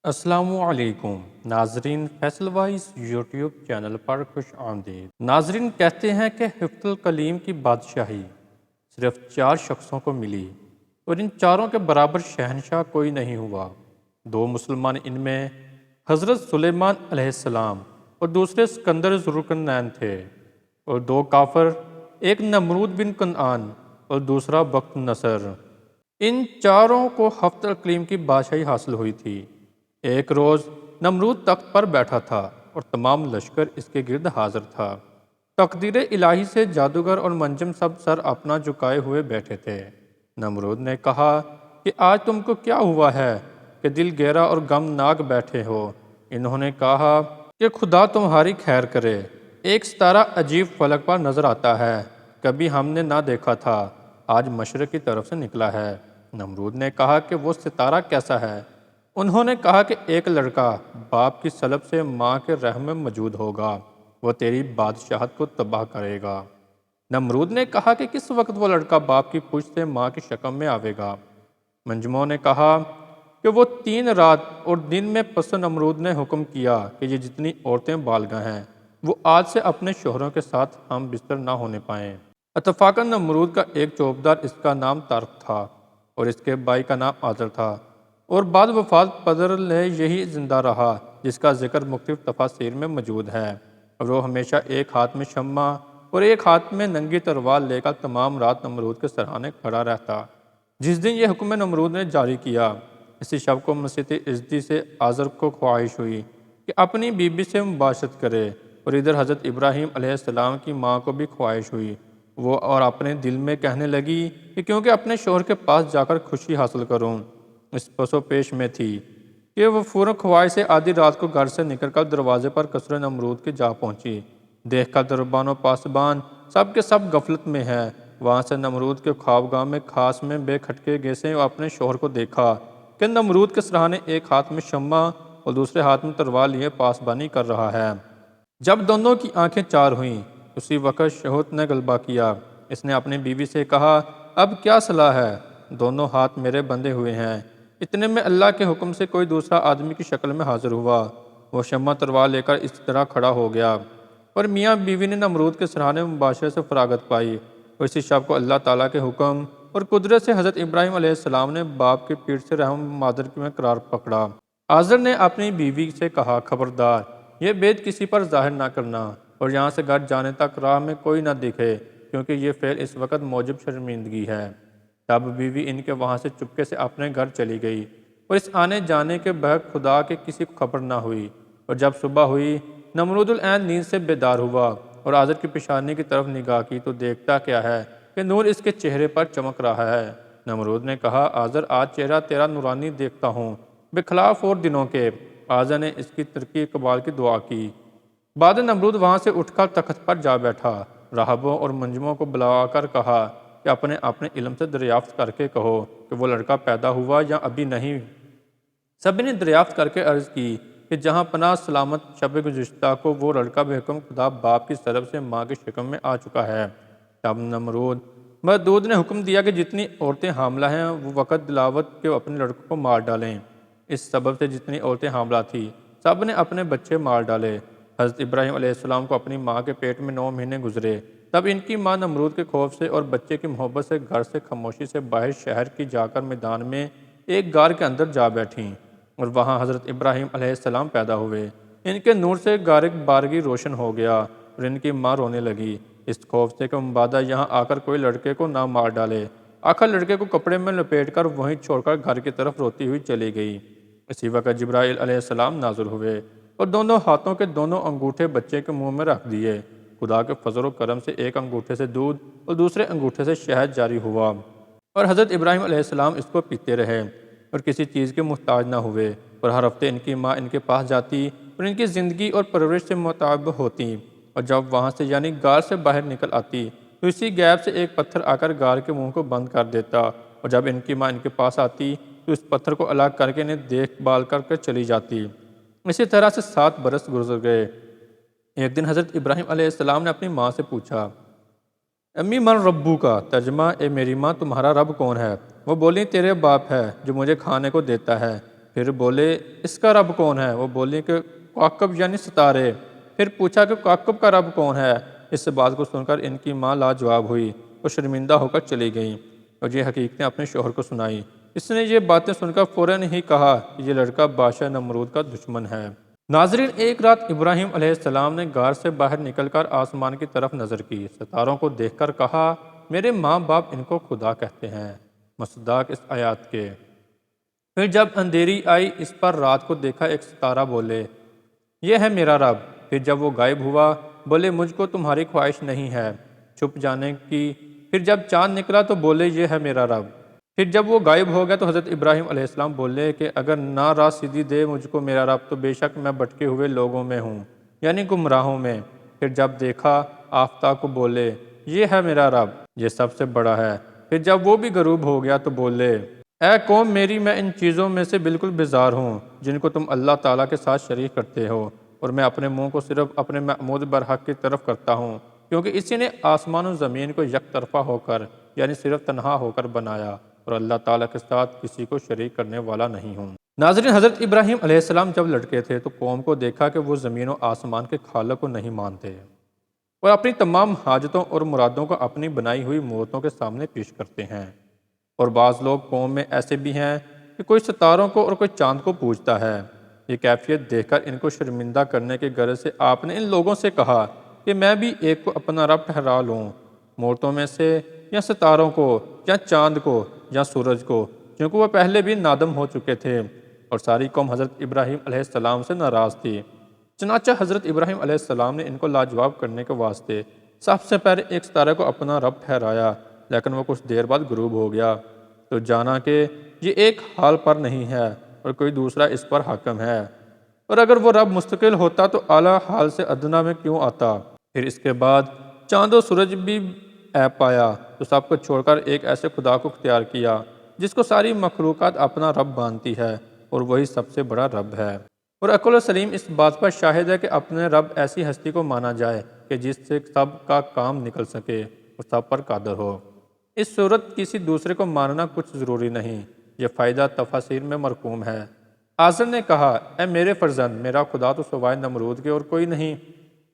السلام علیکم ناظرین، فیصل وائز یوٹیوب چینل پر خوش آمدید۔ ناظرین کہتے ہیں کہ حفظ الکلیم کی بادشاہی صرف 4 شخصوں کو ملی اور ان چاروں کے برابر شہنشاہ کوئی نہیں ہوا۔ 2 مسلمان ان میں حضرت سلیمان علیہ السلام اور دوسرے سکندر ذوالقرنین تھے، اور 2 کافر، ایک نمرود بن کنعان اور دوسرا بخت نصر۔ ان چاروں کو حفظ الکلیم کی بادشاہی حاصل ہوئی تھی۔ ایک روز نمرود تخت پر بیٹھا تھا اور تمام لشکر اس کے گرد حاضر تھا۔ تقدیر الہی سے جادوگر اور منجم سب سر اپنا جھکائے ہوئے بیٹھے تھے۔ نمرود نے کہا کہ آج تم کو کیا ہوا ہے کہ دل گہرا اور غمناک بیٹھے ہو؟ انہوں نے کہا کہ خدا تمہاری خیر کرے، ایک ستارہ عجیب فلک پر نظر آتا ہے، کبھی ہم نے نہ دیکھا تھا، آج مشرق کی طرف سے نکلا ہے۔ نمرود نے کہا کہ وہ ستارہ کیسا ہے؟ انہوں نے کہا کہ ایک لڑکا باپ کی سلب سے ماں کے رحم میں موجود ہوگا، وہ تیری بادشاہت کو تباہ کرے گا۔ نمرود نے کہا کہ کس وقت وہ لڑکا باپ کی پشت سے ماں کی شکم میں آوے گا؟ منجموں نے کہا کہ وہ 3 رات اور دن میں۔ پس نمرود نے حکم کیا کہ یہ جتنی عورتیں بالغ ہیں وہ آج سے اپنے شوہروں کے ساتھ ہم بستر نہ ہونے پائیں۔ اتفاقاً نمرود کا ایک چوبدار، اس کا نام تارق تھا اور اس کے بھائی کا نام آزر تھا، اور بعد وفات پدر نے یہی زندہ رہا، جس کا ذکر مختلف تفاسیر میں موجود ہے، اور وہ ہمیشہ ایک ہاتھ میں شمع اور ایک ہاتھ میں ننگی تلوار لے کر تمام رات نمرود کے سرہانے کھڑا رہتا۔ جس دن یہ حکم نمرود نے جاری کیا، اسی شب کو مسیح عزدی سے آزر کو خواہش ہوئی کہ اپنی بیوی سے مباشرت کرے، اور ادھر حضرت ابراہیم علیہ السلام کی ماں کو بھی خواہش ہوئی۔ وہ اور اپنے دل میں کہنے لگی کہ کیونکہ اپنے شوہر کے پاس جا کر خوشی حاصل کروں۔ اس پس و پیش میں تھی کہ وہ فوراً خواہش سے آدھی رات کو گھر سے نکل کر دروازے پر قصر نمرود کے جا پہنچی۔ دیکھ کر دربان و پاسبان سب کے سب غفلت میں ہیں۔ وہاں سے نمرود کے خوابگاہ میں خاص میں بے کھٹکے گیسے اپنے شوہر کو دیکھا کہ نمرود کے سرہانے ایک ہاتھ میں شمع اور دوسرے ہاتھ میں تلوار لیے پاسبانی کر رہا ہے۔ جب دونوں کی آنکھیں چار ہوئیں، اسی وقت شہوت نے غلبہ کیا۔ اس نے اپنی بیوی سے کہا، اب کیا صلاح ہے؟ دونوں ہاتھ میرے بندھے ہوئے ہیں۔ اتنے میں اللہ کے حکم سے کوئی دوسرا آدمی کی شکل میں حاضر ہوا۔ وہ شمع تلوار لے کر اس طرح کھڑا ہو گیا، اور میاں بیوی نے نمرود کے سرہانے مباشرت سے فراغت پائی، اور اسی شب کو اللہ تعالیٰ کے حکم اور قدرت سے حضرت ابراہیم علیہ السلام نے باپ کی پیٹھ سے رحم مادر میں قرار پکڑا۔ آزر نے اپنی بیوی سے کہا، خبردار، یہ بید کسی پر ظاہر نہ کرنا، اور یہاں سے گھر جانے تک راہ میں کوئی نہ دکھے، کیونکہ یہ فعل اس وقت موجب شرمندگی ہے۔ تب بیوی ان کے وہاں سے چپکے سے اپنے گھر چلی گئی، اور اس آنے جانے کے بحق خدا کے کسی کو خبر نہ ہوئی۔ اور جب صبح ہوئی، نمرود العین نیند سے بیدار ہوا اور آزر کی پیشانی کی طرف نگاہ کی تو دیکھتا کیا ہے کہ نور اس کے چہرے پر چمک رہا ہے۔ نمرود نے کہا، آزر، آج چہرہ تیرا نورانی دیکھتا ہوں، بخلاف اور دنوں کے۔ آزر نے اس کی ترقی اقبال کی دعا کی۔ بعد نمرود وہاں سے اٹھ کر تخت پر جا بیٹھا۔ راہبوں اور منجموں کو بلا کر کہا کہ اپنے اپنے علم سے دریافت کر کے کہو کہ وہ لڑکا پیدا ہوا یا ابھی نہیں۔ سبھی نے دریافت کر کے عرض کی کہ جہاں پناہ سلامت شب گزشتہ کو وہ لڑکا بحکم خدا باپ کی طرف سے ماں کی شکم میں آ چکا ہے۔ تب نمرود مردود نے حکم دیا کہ جتنی عورتیں حاملہ ہیں وہ وقت دلاوت کے اپنے لڑکوں کو مار ڈالیں۔ اس سبب سے جتنی عورتیں حاملہ تھیں سب نے اپنے بچے مار ڈالے۔ حضرت ابراہیم علیہ السلام کو اپنی ماں کے پیٹ میں 9 مہینے گزرے۔ تب ان کی ماں نمرود کے خوف سے اور بچے کی محبت سے گھر سے خاموشی سے باہر شہر کی جا کر میدان میں ایک غار کے اندر جا بیٹھیں، اور وہاں حضرت ابراہیم علیہ السلام پیدا ہوئے۔ ان کے نور سے غار بارگی روشن ہو گیا، اور ان کی ماں رونے لگی، اس خوف سے کہ مبادہ یہاں آ کر کوئی لڑکے کو نہ مار ڈالے۔ آخر لڑکے کو کپڑے میں لپیٹ کر وہیں چھوڑ کر گھر کی طرف روتی ہوئی چلی گئی۔ اسی وقت جبرائیل علیہ السلام نازل ہوئے اور دونوں ہاتھوں کے دونوں انگوٹھے بچے کے منہ میں رکھ دیے۔ خدا کے فضل و کرم سے ایک انگوٹھے سے دودھ اور دوسرے انگوٹھے سے شہد جاری ہوا، اور حضرت ابراہیم علیہ السلام اس کو پیتے رہے اور کسی چیز کے محتاج نہ ہوئے، اور ہر ہفتے ان کی ماں ان کے پاس جاتی اور ان کی زندگی اور پرورش سے مطابق ہوتی، اور جب وہاں سے یعنی غار سے باہر نکل آتی تو اسی گیپ سے ایک پتھر آ کر غار کے منہ کو بند کر دیتا، اور جب ان کی ماں ان کے پاس آتی تو اس پتھر کو الگ کر کے انہیں دیکھ بھال کر کے چلی جاتی۔ اسی طرح سے 7 برس گزر گئے۔ ایک دن حضرت ابراہیم علیہ السلام نے اپنی ماں سے پوچھا، امی من ربو کا ترجمہ، اے میری ماں، تمہارا رب کون ہے؟ وہ بولی، تیرے باپ ہے جو مجھے کھانے کو دیتا ہے۔ پھر بولے اس کا رب کون ہے؟ وہ بولے کہ کوکب یعنی ستارے۔ پھر پوچھا کہ کوکب کا رب کون ہے؟ اس بات کو سن کر ان کی ماں لاجواب ہوئی، وہ شرمندہ ہو کر چلی گئیں اور یہ حقیقتیں اپنے شوہر کو سنائی۔ اس نے یہ باتیں سن کر فوراً ہی کہا کہ یہ لڑکا بادشاہ نمرود کا دشمن ہے۔ ناظرین، ایک رات ابراہیم علیہ السلام نے غار سے باہر نکل کر آسمان کی طرف نظر کی، ستاروں کو دیکھ کر کہا میرے ماں باپ ان کو خدا کہتے ہیں، مصداق اس آیات کے۔ پھر جب اندھیری آئی اس پر رات کو دیکھا، ایک ستارہ بولے یہ ہے میرا رب۔ پھر جب وہ غائب ہوا بولے مجھ کو تمہاری خواہش نہیں ہے چھپ جانے کی۔ پھر جب چاند نکلا تو بولے یہ ہے میرا رب۔ پھر جب وہ غائب ہو گیا تو حضرت ابراہیم علیہ السلام بولے کہ اگر نہ راہ سیدھی دے مجھ کو میرا رب تو بے شک میں بھٹکے ہوئے لوگوں میں ہوں، یعنی گمراہوں میں۔ پھر جب دیکھا آفتاب کو بولے یہ ہے میرا رب، یہ سب سے بڑا ہے۔ پھر جب وہ بھی غروب ہو گیا تو بولے اے قوم میری، میں ان چیزوں میں سے بالکل بیزار ہوں جن کو تم اللہ تعالیٰ کے ساتھ شریک کرتے ہو، اور میں اپنے منہ کو صرف اپنے معبود برحق کی طرف کرتا ہوں، کیونکہ اسی نے آسمان و زمین کو یک طرفہ ہو کر یعنی صرف تنہا ہو کر بنایا، اور اللہ تعالیٰ کے ساتھ کسی کو شریک کرنے والا نہیں ہوں۔ ناظرین، حضرت ابراہیم علیہ السلام جب لڑکے تھے تو قوم کو دیکھا کہ وہ زمین و آسمان کے خالق کو نہیں مانتے اور اپنی تمام حاجتوں اور مرادوں کو اپنی بنائی ہوئی مورتوں کے سامنے پیش کرتے ہیں۔ اور بعض لوگ قوم میں ایسے بھی ہیں کہ کوئی ستاروں کو اور کوئی چاند کو پوجتا ہے۔ یہ کیفیت دیکھ کر ان کو شرمندہ کرنے کی غرض سے آپ نے ان لوگوں سے کہا کہ میں بھی ایک کو اپنا رب ٹھہرا لوں، مورتوں میں سے یا ستاروں کو یا چاند کو یا سورج کو، کیونکہ وہ پہلے بھی نادم ہو چکے تھے۔ اور ساری قوم حضرت ابراہیم علیہ السلام سے ناراض تھی، چنانچہ حضرت ابراہیم علیہ السلام نے ان کو لاجواب کرنے کے واسطے سب سے پہلے ایک ستارے کو اپنا رب ٹھہرایا، لیکن وہ کچھ دیر بعد غروب ہو گیا تو جانا کہ یہ ایک حال پر نہیں ہے اور کوئی دوسرا اس پر حاکم ہے، اور اگر وہ رب مستقل ہوتا تو اعلیٰ حال سے ادنا میں کیوں آتا۔ پھر اس کے بعد چاند و سورج بھی عیب پایا تو سب کو چھوڑ کر ایک ایسے خدا کو اختیار کیا جس کو ساری مخلوقات اپنا رب مانتی ہے، اور وہی سب سے بڑا رب ہے۔ اور عقل سلیم اس بات پر شاہد ہے کہ اپنے رب ایسی ہستی کو مانا جائے کہ جس سے سب کا کام نکل سکے اور سب پر قادر ہو۔ اس صورت کسی دوسرے کو ماننا کچھ ضروری نہیں، یہ فائدہ تفاسیر میں مرقوم ہے۔ آزر نے کہا اے میرے فرزند، میرا خدا تو سوائے نمرود کے اور کوئی نہیں،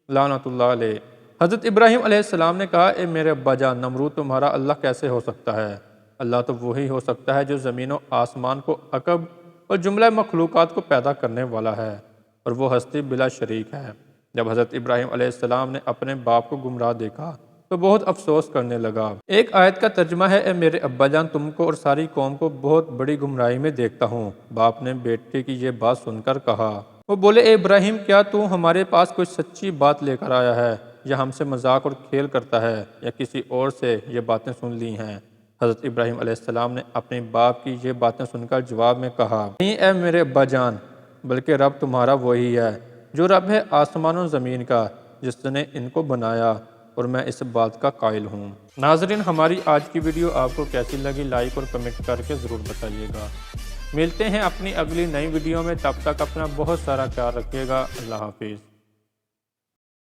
لعنت اللہ علیہ۔ حضرت ابراہیم علیہ السلام نے کہا اے میرے ابا جان، نمرود تمہارا اللہ کیسے ہو سکتا ہے؟ اللہ تو وہی ہو سکتا ہے جو زمین و آسمان کو عقب اور جملہ مخلوقات کو پیدا کرنے والا ہے، اور وہ ہستی بلا شریک ہے۔ جب حضرت ابراہیم علیہ السلام نے اپنے باپ کو گمراہ دیکھا تو بہت افسوس کرنے لگا۔ ایک آیت کا ترجمہ ہے اے میرے ابا جان، تم کو اور ساری قوم کو بہت بڑی گمراہی میں دیکھتا ہوں۔ باپ نے بیٹے کی یہ بات سن کر کہا، وہ بولے اے ابراہیم، کیا تو ہمارے پاس کوئی سچی بات لے کر آیا ہے یا ہم سے مذاق اور کھیل کرتا ہے یا کسی اور سے یہ باتیں سن لی ہیں؟ حضرت ابراہیم علیہ السلام نے اپنے باپ کی یہ باتیں سن کر جواب میں کہا نہیں اے میرے ابا جان، بلکہ رب تمہارا وہی ہے جو رب ہے آسمان و زمین کا، جس نے ان کو بنایا، اور میں اس بات کا قائل ہوں۔ ناظرین، ہماری آج کی ویڈیو آپ کو کیسی لگی لائک اور کمنٹ کر کے ضرور بتائیے گا۔ ملتے ہیں اپنی اگلی نئی ویڈیو میں، تب تک اپنا بہت سارا خیال رکھیے گا۔ اللہ حافظ۔